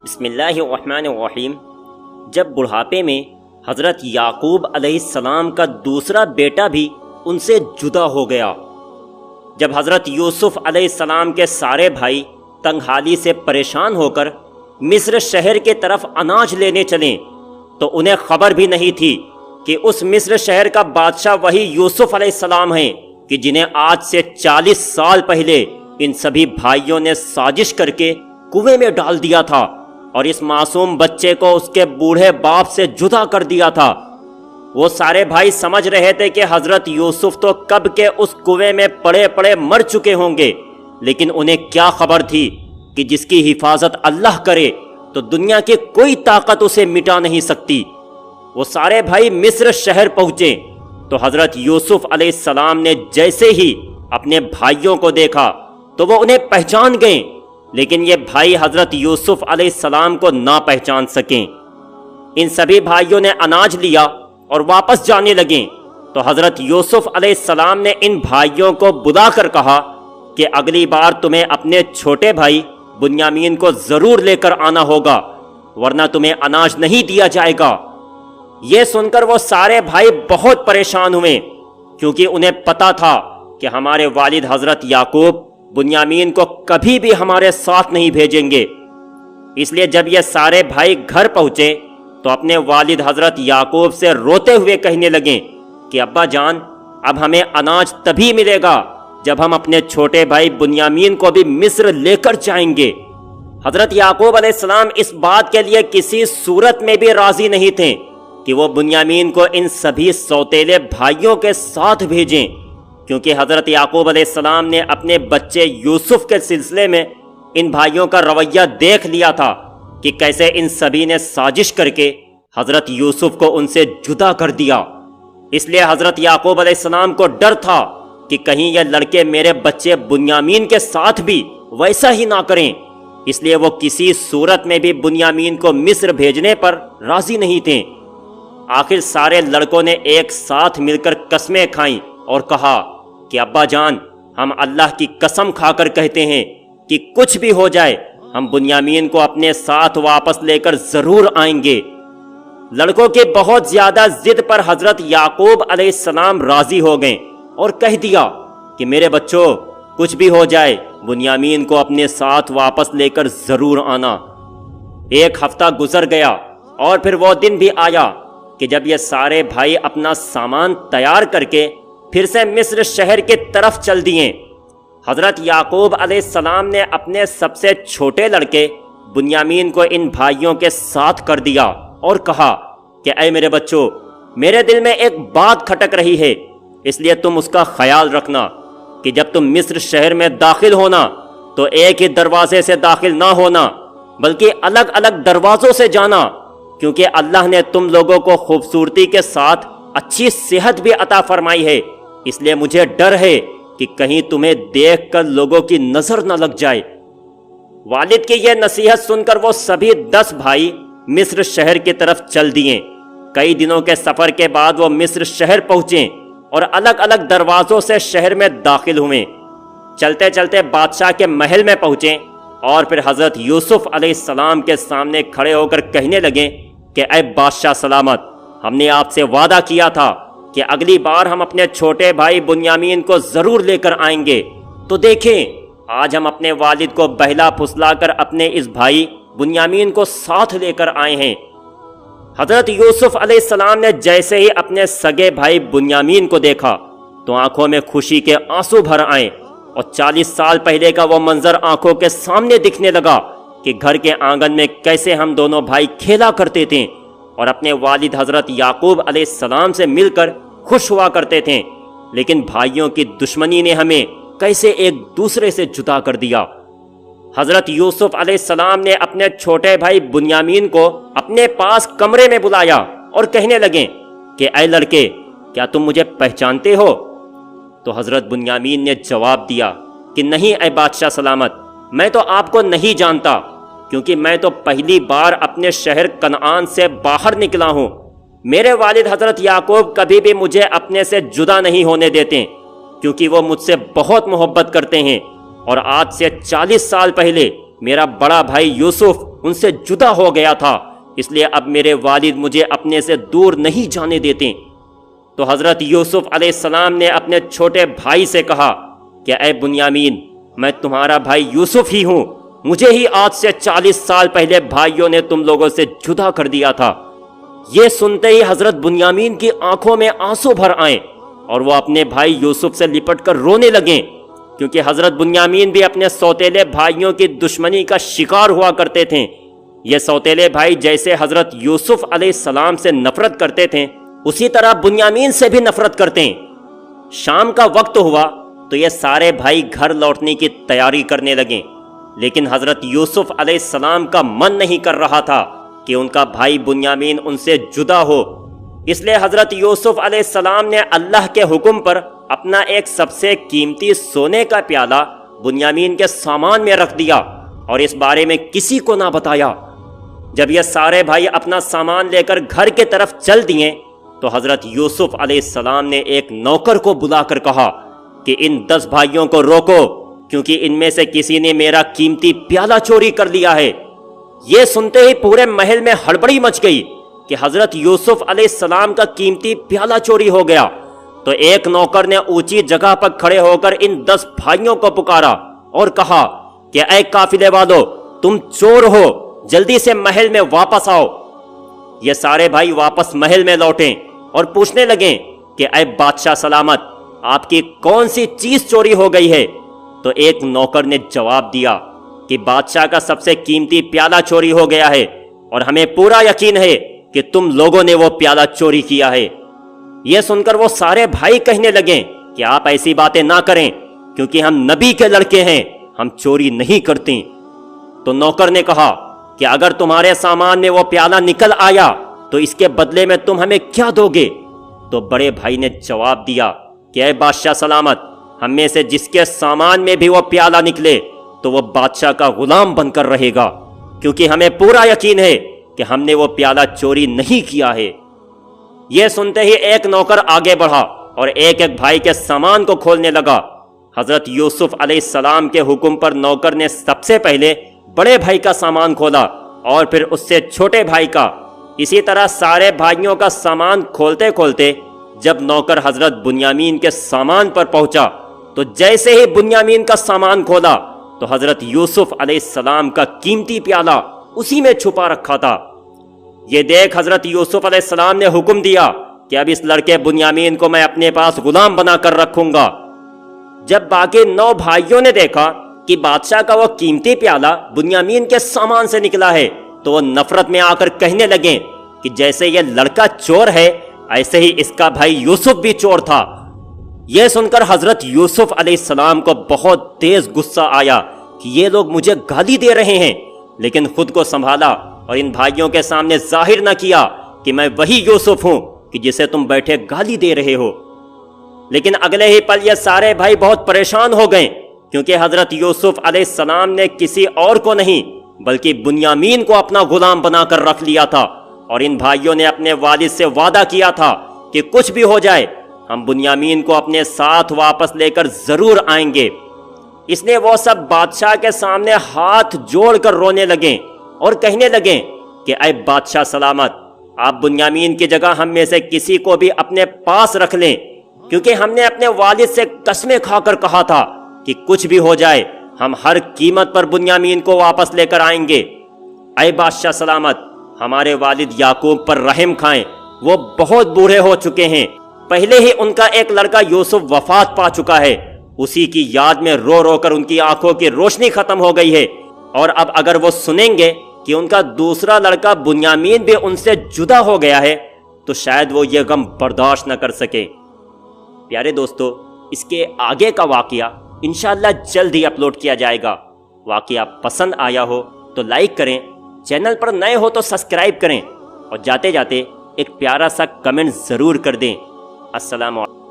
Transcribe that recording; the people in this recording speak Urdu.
بسم اللہ الرحمن الرحیم۔ جب بڑھاپے میں حضرت یعقوب علیہ السلام کا دوسرا بیٹا بھی ان سے جدا ہو گیا، جب حضرت یوسف علیہ السلام کے سارے بھائی تنگحالی سے پریشان ہو کر مصر شہر کے طرف اناج لینے چلیں تو انہیں خبر بھی نہیں تھی کہ اس مصر شہر کا بادشاہ وہی یوسف علیہ السلام ہیں کہ جنہیں آج سے 40 سال پہلے ان سبھی بھائیوں نے سازش کر کے کنویں میں ڈال دیا تھا اور اس معصوم بچے کو اس کے بوڑھے باپ سے جدا کر دیا تھا۔ وہ سارے بھائی سمجھ رہے تھے کہ حضرت یوسف تو کب کے اس کنویں میں پڑے پڑے مر چکے ہوں گے، لیکن انہیں کیا خبر تھی کہ جس کی حفاظت اللہ کرے تو دنیا کی کوئی طاقت اسے مٹا نہیں سکتی۔ وہ سارے بھائی مصر شہر پہنچے تو حضرت یوسف علیہ السلام نے جیسے ہی اپنے بھائیوں کو دیکھا تو وہ انہیں پہچان گئے، لیکن یہ بھائی حضرت یوسف علیہ السلام کو نہ پہچان سکیں۔ ان سبھی بھائیوں نے اناج لیا اور واپس جانے لگے تو حضرت یوسف علیہ السلام نے ان بھائیوں کو بلا کر کہا کہ اگلی بار تمہیں اپنے چھوٹے بھائی بنیامین کو ضرور لے کر آنا ہوگا، ورنہ تمہیں اناج نہیں دیا جائے گا۔ یہ سن کر وہ سارے بھائی بہت پریشان ہوئے، کیونکہ انہیں پتا تھا کہ ہمارے والد حضرت یعقوب بنیامین کو کبھی بھی ہمارے ساتھ نہیں بھیجیں گے۔ اس لیے جب یہ سارے بھائی گھر پہنچے تو اپنے والد حضرت یعقوب سے روتے ہوئے کہنے لگے کہ ابا جان، اب ہمیں اناج تبھی ملے گا جب ہم اپنے چھوٹے بھائی بنیامین کو بھی مصر لے کر جائیں گے۔ حضرت یعقوب علیہ السلام اس بات کے لیے کسی صورت میں بھی راضی نہیں تھے کہ وہ بنیامین کو ان سبھی سوتیلے بھائیوں کے ساتھ بھیجیں، کیونکہ حضرت یعقوب علیہ السلام نے اپنے بچے یوسف کے سلسلے میں ان بھائیوں کا رویہ دیکھ لیا تھا کہ کیسے ان سبھی نے سازش کر کے حضرت یوسف کو ان سے جدا کر دیا۔ اس لیے حضرت یعقوب علیہ السلام کو ڈر تھا کہ کہیں یہ لڑکے میرے بچے بنیامین کے ساتھ بھی ویسا ہی نہ کریں، اس لیے وہ کسی صورت میں بھی بنیامین کو مصر بھیجنے پر راضی نہیں تھے۔ آخر سارے لڑکوں نے ایک ساتھ مل کر قسمیں کھائیں اور کہا کہ ابا جان، ہم اللہ کی قسم کھا کر کہتے ہیں کہ کچھ بھی ہو جائے ہم بنیامین کو اپنے ساتھ واپس لے کر ضرور آئیں گے۔ لڑکوں کی بہت زیادہ ضد پر حضرت یعقوب علیہ السلام راضی ہو گئے اور کہہ دیا کہ میرے بچوں، کچھ بھی ہو جائے بنیامین کو اپنے ساتھ واپس لے کر ضرور آنا۔ ایک ہفتہ گزر گیا اور پھر وہ دن بھی آیا کہ جب یہ سارے بھائی اپنا سامان تیار کر کے پھر سے مصر شہر کی طرف چل دیے۔ حضرت یعقوب علیہ السلام نے اپنے سب سے چھوٹے لڑکے بنیامین کو ان بھائیوں کے ساتھ کر دیا اور کہا کہ اے میرے بچوں، میرے دل میں ایک بات کھٹک رہی ہے، اس لیے تم اس کا خیال رکھنا کہ جب تم مصر شہر میں داخل ہونا تو ایک ہی دروازے سے داخل نہ ہونا، بلکہ الگ الگ دروازوں سے جانا، کیونکہ اللہ نے تم لوگوں کو خوبصورتی کے ساتھ اچھی صحت بھی عطا فرمائی ہے، اس لیے مجھے ڈر ہے کہ کہیں تمہیں دیکھ کر لوگوں کی نظر نہ لگ جائے۔ والد کی یہ نصیحت سن کر وہ سبھی 10 بھائی مصر شہر کی طرف چل دیے۔ کئی دنوں کے سفر کے بعد وہ مصر شہر پہنچے اور الگ الگ دروازوں سے شہر میں داخل ہوئے۔ چلتے چلتے بادشاہ کے محل میں پہنچے اور پھر حضرت یوسف علیہ السلام کے سامنے کھڑے ہو کر کہنے لگے کہ اے بادشاہ سلامت، ہم نے آپ سے وعدہ کیا تھا کہ اگلی بار ہم اپنے چھوٹے بھائی بنیامین کو ضرور لے کر آئیں گے، تو دیکھیں آج ہم اپنے والد کو بہلا پھسلا کر اپنے اس بھائی بنیامین کو ساتھ لے کر آئے ہیں۔ حضرت یوسف علیہ السلام نے جیسے ہی اپنے سگے بھائی بنیامین کو دیکھا تو آنکھوں میں خوشی کے آنسو بھر آئے، اور 40 سال پہلے کا وہ منظر آنکھوں کے سامنے دکھنے لگا کہ گھر کے آنگن میں کیسے ہم دونوں بھائی کھیلا کرتے تھے اور اپنے والد حضرت یعقوب علیہ السلام سے مل کر خوش ہوا کرتے تھے، لیکن بھائیوں کی دشمنی نے ہمیں کیسے ایک دوسرے سے جدا کر دیا۔ حضرت یوسف علیہ السلام نے اپنے چھوٹے بھائی بنیامین کو اپنے پاس کمرے میں بلایا اور کہنے لگے کہ اے لڑکے، کیا تم مجھے پہچانتے ہو؟ تو حضرت بنیامین نے جواب دیا کہ نہیں اے بادشاہ سلامت، میں تو آپ کو نہیں جانتا، کیونکہ میں تو پہلی بار اپنے شہر کنعان سے باہر نکلا ہوں۔ میرے والد حضرت یعقوب کبھی بھی مجھے اپنے سے جدا نہیں ہونے دیتے، کیونکہ وہ مجھ سے بہت محبت کرتے ہیں، اور آج سے 40 سال پہلے میرا بڑا بھائی یوسف ان سے جدا ہو گیا تھا، اس لیے اب میرے والد مجھے اپنے سے دور نہیں جانے دیتے۔ تو حضرت یوسف علیہ السلام نے اپنے چھوٹے بھائی سے کہا کہ اے بنیامین، میں تمہارا بھائی یوسف ہی ہوں، مجھے ہی آج سے 40 سال پہلے بھائیوں نے تم لوگوں سے جدا کر دیا تھا۔ یہ سنتے ہی حضرت بنیامین کی آنکھوں میں آنسو بھر آئیں اور وہ اپنے بھائی یوسف سے لپٹ کر رونے لگیں، کیونکہ حضرت بنیامین بھی اپنے سوتیلے بھائیوں کی دشمنی کا شکار ہوا کرتے تھے۔ یہ سوتیلے بھائی جیسے حضرت یوسف علیہ السلام سے نفرت کرتے تھے، اسی طرح بنیامین سے بھی نفرت کرتے ہیں۔ شام کا وقت ہوا تو یہ سارے بھائی گھر لوٹنے کی تیاری کرنے لگے، لیکن حضرت یوسف علیہ السلام کا من نہیں کر رہا تھا کہ ان کا بھائی بنیامین ان سے جدا ہو۔ اس لیے حضرت یوسف علیہ السلام نے اللہ کے حکم پر اپنا ایک سب سے قیمتی سونے کا پیالہ بنیامین کے سامان میں رکھ دیا اور اس بارے میں کسی کو نہ بتایا۔ جب یہ سارے بھائی اپنا سامان لے کر گھر کی طرف چل دیے تو حضرت یوسف علیہ السلام نے ایک نوکر کو بلا کر کہا کہ ان 10 بھائیوں کو روکو، کیونکہ ان میں سے کسی نے میرا قیمتی پیالہ چوری کر لیا ہے۔ یہ سنتے ہی پورے محل میں ہڑبڑی مچ گئی کہ حضرت یوسف علیہ السلام کا قیمتی پیالہ چوری ہو گیا۔ تو ایک نوکر نے اونچی جگہ پر کھڑے ہو کر ان 10 بھائیوں کو پکارا اور کہا کہ اے قافلے والو، تم چور ہو، جلدی سے محل میں واپس آؤ۔ یہ سارے بھائی واپس محل میں لوٹیں اور پوچھنے لگیں کہ اے بادشاہ سلامت، آپ کی کون سی چیز چوری ہو گئی ہے؟ تو ایک نوکر نے جواب دیا کہ بادشاہ کا سب سے قیمتی پیالہ چوری ہو گیا ہے، اور ہمیں پورا یقین ہے کہ تم لوگوں نے وہ پیالہ چوری کیا ہے۔ یہ سن کر وہ سارے بھائی کہنے لگیں کہ آپ ایسی باتیں نہ کریں، کیونکہ ہم نبی کے لڑکے ہیں، ہم چوری نہیں کرتے۔ تو نوکر نے کہا کہ اگر تمہارے سامان میں وہ پیالہ نکل آیا تو اس کے بدلے میں تم ہمیں کیا دو گے؟ تو بڑے بھائی نے جواب دیا کہ اے بادشاہ سلامت، ہم میں سے جس کے سامان میں بھی وہ پیالہ نکلے تو وہ بادشاہ کا غلام بن کر رہے گا، کیونکہ ہمیں پورا یقین ہے کہ ہم نے وہ پیالہ چوری نہیں کیا ہے۔ یہ سنتے ہی ایک نوکر آگے بڑھا اور ایک ایک بھائی کے سامان کو کھولنے لگا۔ حضرت یوسف علیہ السلام کے حکم پر نوکر نے سب سے پہلے بڑے بھائی کا سامان کھولا اور پھر اس سے چھوٹے بھائی کا۔ اسی طرح سارے بھائیوں کا سامان کھولتے کھولتے جب نوکر حضرت بنیامین کے سامان پر پہنچا تو جیسے ہی بنیامین کا سامان کھولا تو حضرت یوسف علیہ السلام کا قیمتی پیالہ اسی میں چھپا رکھا تھا۔ یہ دیکھ حضرت یوسف علیہ السلام نے حکم دیا کہ اب اس لڑکے بنیامین کو میں اپنے پاس غلام بنا کر رکھوں گا۔ جب باقی 9 بھائیوں نے دیکھا کہ بادشاہ کا وہ قیمتی پیالہ بنیامین کے سامان سے نکلا ہے تو وہ نفرت میں آ کر کہنے لگے کہ جیسے یہ لڑکا چور ہے ایسے ہی اس کا بھائی یوسف بھی چور تھا۔ یہ سن کر حضرت یوسف علیہ السلام کو بہت تیز غصہ آیا کہ یہ لوگ مجھے گالی دے رہے ہیں، لیکن خود کو سنبھالا اور ان بھائیوں کے سامنے ظاہر نہ کیا کہ میں وہی یوسف ہوں کہ جسے تم بیٹھے گالی دے رہے ہو۔ لیکن اگلے ہی پل یہ سارے بھائی بہت پریشان ہو گئے، کیونکہ حضرت یوسف علیہ السلام نے کسی اور کو نہیں بلکہ بنیامین کو اپنا غلام بنا کر رکھ لیا تھا، اور ان بھائیوں نے اپنے والد سے وعدہ کیا تھا کہ کچھ بھی ہو جائے ہم بنیامین کو اپنے ساتھ واپس لے کر ضرور آئیں گے۔ اس لیے وہ سب بادشاہ کے سامنے ہاتھ جوڑ کر رونے لگیں اور کہنے لگیں کہ اے بادشاہ سلامت، آپ بنیامین کی جگہ ہم میں سے کسی کو بھی اپنے پاس رکھ لیں، کیونکہ ہم نے اپنے والد سے قسمیں کھا کر کہا تھا کہ کچھ بھی ہو جائے ہم ہر قیمت پر بنیامین کو واپس لے کر آئیں گے۔ اے بادشاہ سلامت، ہمارے والد یعقوب پر رحم کھائیں، وہ بہت بوڑھے ہو چکے ہیں، پہلے ہی ان کا ایک لڑکا یوسف وفات پا چکا ہے، اسی کی یاد میں رو رو کر ان کی آنکھوں کی روشنی ختم ہو گئی ہے، اور اب اگر وہ سنیں گے کہ ان کا دوسرا لڑکا بنیامین بھی ان سے جدا ہو گیا ہے تو شاید وہ یہ غم برداشت نہ کر سکے۔ پیارے دوستو، اس کے آگے کا واقعہ انشاءاللہ جلد ہی اپلوڈ کیا جائے گا۔ واقعہ پسند آیا ہو تو لائک کریں، چینل پر نئے ہو تو سبسکرائب کریں، اور جاتے جاتے ایک پیارا سا کمنٹ ضرور کر دیں۔ السلام علیکم۔